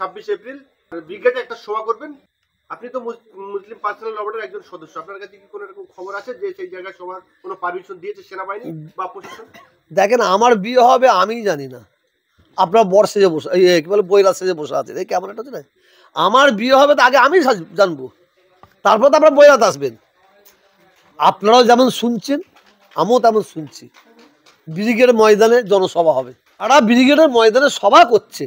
26 April ব্রিগেডে একটা সভা করবেন। আপনি তো মুসলিম পার্সোনাল ল বোর্ডের একজন সদস্য, আপনার কাছে কি কোনো রকম খবর আছে যে সেই জায়গায় সবার কোনো পারমিশন দিয়েছে সেনাবাহিনী বা প্রশাসন? দেখেন, আমার বিয়ে হবে আমি জানি না, আপনার বর সেজে বসে কি বলে বইরা সেজে বসে আছে, এই কেমন একটা হচ্ছে না। আমার বিয়ে হবে তো আগে আমি জানবো, তারপর তো আপনার বইরাত আসবেন। আপনারাও যেমন শুনছেন আমিও তেমন শুনছি, ব্রিগেড ময়দানে জনসভা হবে। তারা ব্রিগেডের ময়দানে সভা করছে,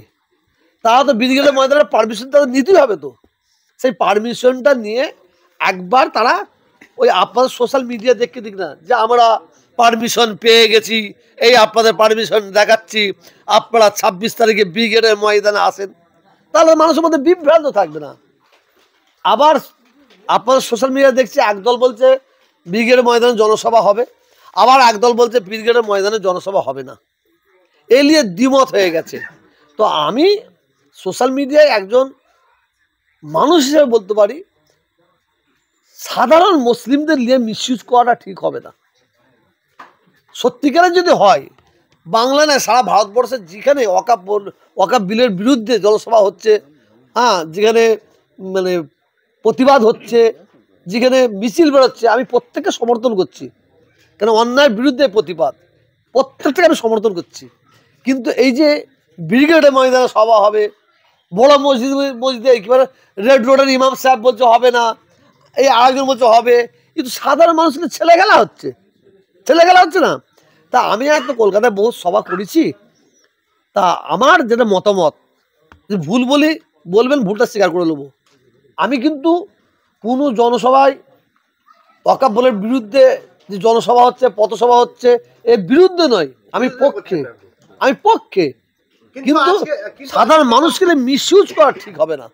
তারা তো ব্রিগেডের ময়দানের পারমিশন তাদের নিতেই হবে। তো সেই পারমিশনটা নিয়ে একবার তারা ওই আপনাদের সোশ্যাল মিডিয়া দেখে দিক না যে আমরা পারমিশন পেয়ে গেছি, এই আপনাদের পারমিশন দেখাচ্ছি, আপনারা 26 তারিখে ব্রিগেডের ময়দানে আসেন, তাহলে মানুষের মধ্যে বিভ্রান্ত থাকবে না। আবার আপনাদের সোশ্যাল মিডিয়া দেখছি একদল বলছে ব্রিগেডের ময়দানে জনসভা হবে, আবার একদল বলছে ব্রিগেডের ময়দানে জনসভা হবে না, এ নিয়ে দ্বিমত হয়ে গেছে। তো আমি সোশ্যাল মিডিয়ায় একজন মানুষ হিসেবে বলতে পারি, সাধারণ মুসলিমদের নিয়ে মিসইউজ করাটা ঠিক হবে না। সত্যিকারের যদি হয়, বাংলা নয় সারা ভারতবর্ষের যেখানে ওয়াকাফ বিলের বিরুদ্ধে জনসভা হচ্ছে, হ্যাঁ, যেখানে মানে প্রতিবাদ হচ্ছে, যেখানে মিছিল বেরোচ্ছে, আমি প্রত্যেককে সমর্থন করছি। কেন অন্যায়ের বিরুদ্ধে প্রতিবাদ, প্রত্যেকটাকে আমি সমর্থন করছি। কিন্তু এই যে ব্রিগেডের ময়দানে সভা হবে, বড় মসজিদে একেবারে রেড রোডের ইমাম সাহেব বলছে হবে না, এই আরেকজন বলছে হবে, কিন্তু সাধারণ মানুষকে ছেলেখেলা হচ্ছে না। তা আমি তো কলকাতায় বহু সভা করেছি, তা আমার যেটা মতামত, যে ভুল বলবেন, ভুলটা স্বীকার করে নেবো। আমি কিন্তু কোনো জনসভায় ওয়াকাফ বোর্ডের বিরুদ্ধে যে জনসভা হচ্ছে, পথসভা হচ্ছে, এর বিরুদ্ধে নয়, আমি পক্ষে। কিন্তু সাধারণ মানুষকে মিসইউজ করা ঠিক হবে না।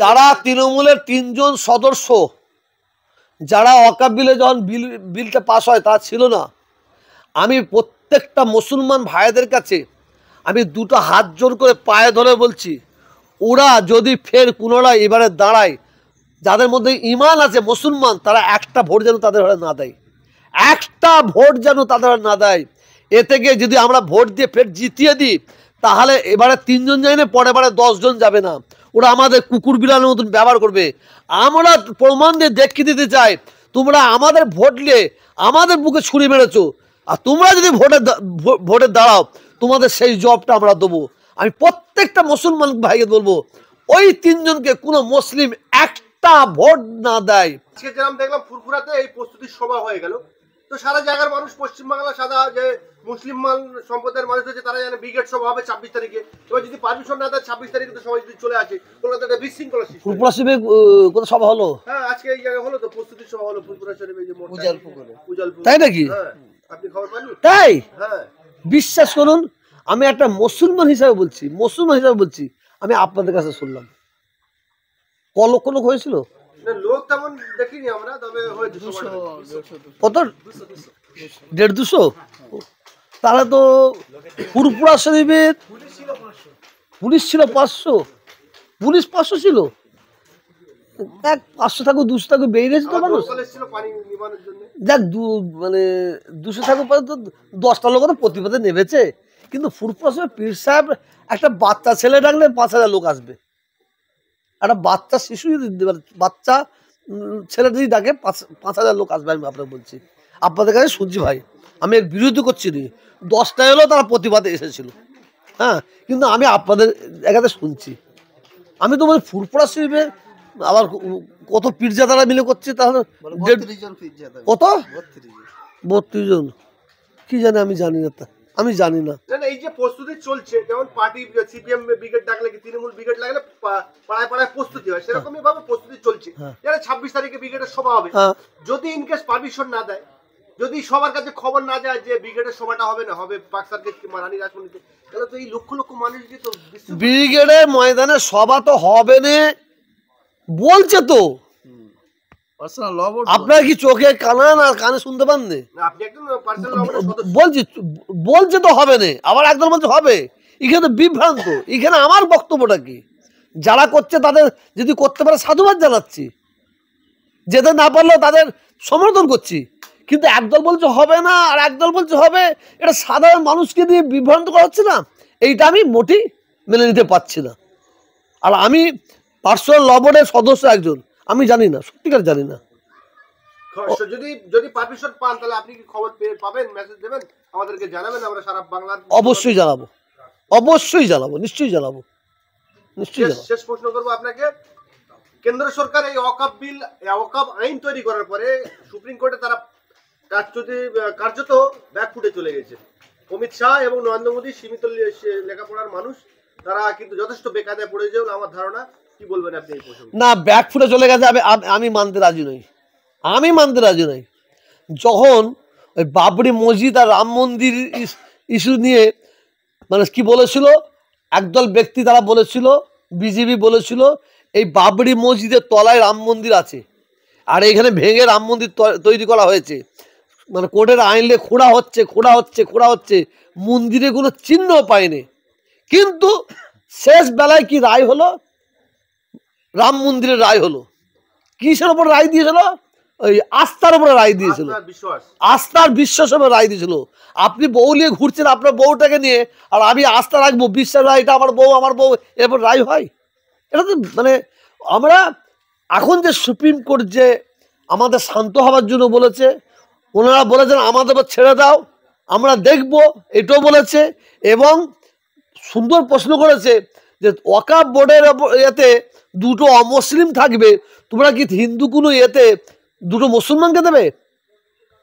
যারা তৃণমূলের 3 জন সদস্য, যারা ওয়াকাফ বিলে যখন বিলটা পাস হয় তা ছিল না, আমি প্রত্যেকটা মুসলমান ভাইদের কাছে আমি দুটো হাত জোর করে পায়ে ধরে বলছি, ওরা যদি ফের পুনরায় এবারে দাঁড়ায়, যাদের মধ্যে ইমান আছে মুসলমান, তারা একটা ভোট যেন তাদের ঘরে না দেয়, একটা ভোট যেন তাদের না দেয়। এ থেকে যদি আমরা ভোট দিয়ে ফের জিতিয়ে দিই, তাহলে এবারে 3 জন যায় না, পরের বারে 10 জন যাবে না, ওরা আমাদের কুকুর বিড়ালের মতন ব্যবহার করবে। আমরা প্রমাণ দিয়ে দেখিয়ে দিতে চাই, তোমরা আমাদের ভোট নিয়ে আমাদের বুকে ছুরি মেরেছো, আর তোমরা যদি ভোটে দাঁড়াও, তোমাদের সেই জবটা আমরা দেবো। আমি প্রত্যেকটা মুসলমান ভাইকে বলবো, ওই 3 জনকে কোনো মুসলিম একটা ভোট না দেয়। আজকে যেরকম দেখলাম ফুরফুরাতে এই প্রস্তুতির সভা হয়ে গেল, তো সারা জায়গার মানুষ, পশ্চিমবাংলা সাদা যে মুসলিম সম্প্রদায়ের মানুষ আছে, তারা জানে ব্রিগেড সভা হবে 26 তারিখে। এবার যদি পারমিশন না দেয় 26 তারিখে তো সবাই যদি চলে আসে, কলকাতাতে বিশৃঙ্খলা সৃষ্টি। ফুরফুরা শরীফে কোন সভা হলো? হ্যাঁ, আজকে এই জায়গায় হলো, তো প্রস্তুতির সভা হলো ফুরফুরা শরীফে, যে উজালপুর। তাই নাকি? হ্যাঁ, আপনি খবর পাননি? তাই? হ্যাঁ, বিশ্বাস করুন, আমি একটা মুসলমান হিসাবে বলছি, আমি আপনাদের কাছে শুনলাম। লক্ষ লোক হয়েছিল? লোক তেমন দেখিনি আমরা, তবে হয়েছে কত? 150-200? তাহলে তো ফুরফুরা শরীফের পুলিশ ছিল 500, পুলিশ 500 ছিল। 500 থাকুক 200 থাকুক, বেরিয়েছে তো মানুষ। দেখ, মানে 200 থাকুক, 10টা লোক তো প্রতিবাদে নেমেছে। কিন্তু ফুরফুরা শরীফ পীর সাহেব একটা বাচ্চা ছেলে ডাকলে 5000 লোক আসবে। একটা বাচ্চা শিশু যদি, বাচ্চা ছেলে যদি ডাকে 5000 লোক আসবে। আমি আপনাকে বলছি, আপনাদের কাছে শুনছি ভাই, আমি এর বিরোধী করছি নি। 10টা এলেও তারা প্রতিবাদে এসেছিল, হ্যাঁ, কিন্তু আমি আপনাদের এখানে শুনছি। আমি তো বলি ফুরফুরা শরীফে আবার কত পীরজাদারা মিলে করছে, তাহলে কত 32 জন, কি জানে, আমি জানি না। আমি জানি না। এই যে প্রস্তুতি চলছে, যেমন পার্টি সিপিএম ব্রিগেড ডাকলে কি তৃণমূল ব্রিগেড লাগলে পাড়ায় পাড়ায় প্রস্তুতি হয়, সেরকমই ভাবে প্রস্তুতি চলছে। যারা 26 তারিখে ব্রিগেডের সভা হবে, যদি ইনকেস পারমিশন না দেয়, যদি সবার কাছে খবর না যায় যে ব্রিগেডের সভাটা হবে না, হবে পার্ক সার্কিট কিংবা রানী রাসমণিতে, তাহলে তো এই লক্ষ লক্ষ মানুষ যে তো ব্রিগেডের ময়দানে সভা তো হবে না বলছে তো। আপনার কি চোখে কানান আর কানে শুনতে পান? বলছে তো হবে না, আবার একদল বলছে হবে। এখানে তো বিভ্রান্ত। এখানে আমার বক্তব্যটা কি, যারা করছে তাদের যদি করতে পারে সাধুবাদ জানাচ্ছি, যেতে না পারলেও তাদের সমর্থন করছি। কিন্তু একদল বলছে হবে না আর একদল বলছে হবে, এটা সাধারণ মানুষকে দিয়ে বিভ্রান্ত করা হচ্ছে না, এইটা আমি মোটেই মেনে নিতে পারছি না। আর আমি পার্সোনাল ল বোর্ডের সদস্য একজন, আমি জানি না, সত্যিকার জানি না। যদি যদি পারমিশন পান তাহলে আপনি কি খবর পাবেন, মেসেজ দেবেন, আমাদেরকে জানাবেন, আমরা সারা বাংলার অবশ্যই জানাবো, অবশ্যই জানাবো, নিশ্চয়ই জানাবো, নিশ্চয়ই জানাবো। শেষ প্রশ্ন করবো আপনাকে, কেন্দ্র সরকার এই ওয়াকফ বিল, ওয়াকফ আইন তৈরি করার পরে সুপ্রিম কোর্টে তারা কার্যত ব্যাকফুটে চলে গেছে। অমিত শাহ এবং নরেন্দ্র মোদী সীমিত লেখাপড়ার মানুষ, তারা কিন্তু যথেষ্ট বেকায়দায় পড়ে যাবে আমার ধারণা। কি বলবেন আপনি এই প্রসঙ্গে? না, ব্যাকফুটে চলে গেছে আমি মানতে রাজি নই, আমি মানতে রাজি নই। যখন ওই বাবরি মসজিদ আর রাম মন্দির ইস্যু নিয়ে মানে কি বলেছিল একদল ব্যক্তি, তারা বলেছিল, বিজেপি বলেছিল এই বাবরি মসজিদের তলায় রাম মন্দির আছে আর এখানে ভেঙে রাম মন্দির তৈরি করা হয়েছে। মানে কোর্টের আইনলে খোঁড়া হচ্ছে, মন্দিরে কোনো চিহ্ন পায়নি। কিন্তু শেষ বেলায় কি রায় হলো? রাম মন্দিরের রায় হলো। কিসের ওপর রায় দিয়েছিল? ওই আস্থার উপরে রায় দিয়েছিল, আস্থার বিশ্বাসের উপরে রায় দিয়েছিল। আপনি বউ নিয়ে ঘুরছেন আপনার বউটাকে নিয়ে, আর আমি আস্থা রাখবো, বিশ্বাস রায়, এটা আমার বউ, এরপর রায় হয়? এটা তো মানে আমরা এখন যে সুপ্রিম কোর্ট যে আমাদের শান্ত হওয়ার জন্য বলেছে, ওনারা বলেছেন আমাদের উপর ছেড়ে দাও, আমরা দেখব, এটাও বলেছে। এবং সুন্দর প্রশ্ন করেছে যে ওয়াকফ বোর্ডের এতে দুটো অমুসলিম থাকবে, তোমরা কি হিন্দু কোনো এতে দুটো মুসলমানকে দেবে?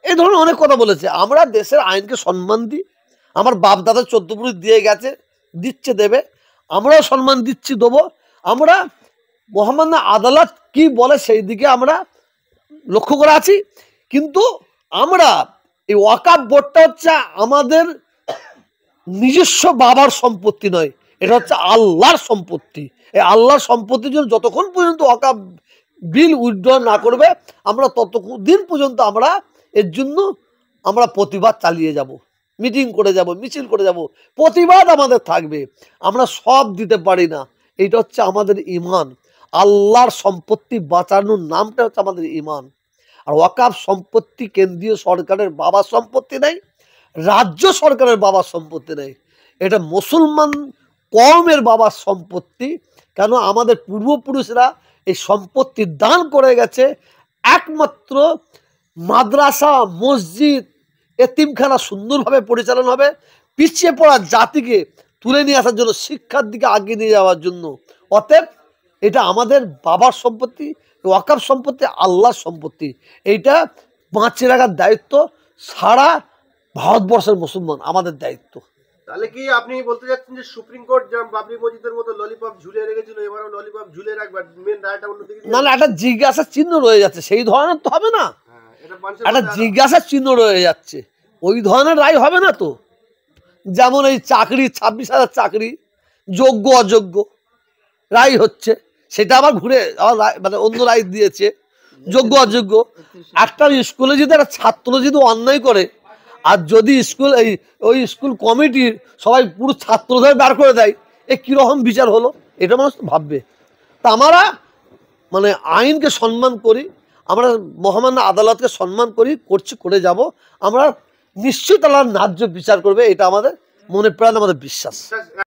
এই ধরনের অনেক কথা বলেছে। আমরা দেশের আইনকে সম্মান দিই, আমার বাপ দাদা 14 পুরুষ দিয়ে গেছে, দিচ্ছে, দেবে, আমরাও সম্মান দিচ্ছি, দেবো। আমরা মহামান্য আদালত কি বলে সেই দিকে আমরা লক্ষ্য করে আছি। কিন্তু আমরা এই ওয়াকফ বোর্ডটা হচ্ছে আমাদের নিজস্ব বাবার সম্পত্তি নয়, এটা হচ্ছে আল্লাহর সম্পত্তি। এই আল্লাহর সম্পত্তির জন্য যতক্ষণ পর্যন্ত ওয়াকফ বিল উইথড্র না করবে, আমরা ততদিন পর্যন্ত আমরা এর জন্য আমরা প্রতিবাদ চালিয়ে যাব, মিটিং করে যাব, মিছিল করে যাব, প্রতিবাদ আমাদের থাকবে। আমরা সব দিতে পারি না, এইটা হচ্ছে আমাদের ঈমান। আল্লাহর সম্পত্তি বাঁচানোর নামটা হচ্ছে আমাদের ঈমান। আর ওয়াকফ সম্পত্তি কেন্দ্রীয় সরকারের বাবার সম্পত্তি নেই, রাজ্য সরকারের বাবার সম্পত্তি নেই, এটা মুসলমান কওমের বাবার সম্পত্তি। কেন? আমাদের পূর্বপুরুষরা এই সম্পত্তি দান করে গেছে। একমাত্র মাদ্রাসা, মসজিদ, এতিমখানা সুন্দরভাবে পরিচালনা হবে, পিছিয়ে পড়া জাতিকে তুলে নিয়ে আসার জন্য, শিক্ষার দিকে আগিয়ে নিয়ে যাওয়ার জন্য। অতএব এটা আমাদের বাবার সম্পত্তি, ওয়াকফ সম্পত্তি আল্লাহর সম্পত্তি। এইটা বাঁচিয়ে রাখার দায়িত্ব সারা ভারতবর্ষের মুসলমান, আমাদের দায়িত্ব। তাহলে কি আপনি বলতে চাচ্ছেন যে সুপ্রিম কোর্ট যেমন বাবরি মসজিদের মতো ললিপপ ঝুলিয়ে রেখেছিল, এবারও ললিপপ ঝুলে রাখবে, মেন রায়টা অন্যদিকে? না না, একটা জিজ্ঞাসার চিহ্ন রয়ে যাচ্ছে, সেই ধরনের তো হবে না। একটা জিজ্ঞাসার চিহ্ন রয়ে যাচ্ছে, ওই ধরনের রায় হবে না তো। যেমন এই চাকরি, 26,000 চাকরি, যোগ্য অযোগ্য রায় হচ্ছে, সেটা আবার ঘুরে মানে অন্য রায় দিয়েছে, যোগ্য অযোগ্য। একটা স্কুলে যদি একটা ছাত্র যদি অন্যায় করে, আর যদি স্কুল ওই স্কুল কমিটির সবাই পুরো ছাত্র ধরে বার করে দেয়, এ কীরকম বিচার হলো? এটা মানুষ ভাববে। তা আমরা মানে আইনকে সম্মান করি, আমরা মহামান্য আদালতকে সম্মান করি, করে যাব। আমরা নিশ্চয়ই তারা ন্যায্য বিচার করবে, এটা আমাদের মনে প্রাণ, আমাদের বিশ্বাস।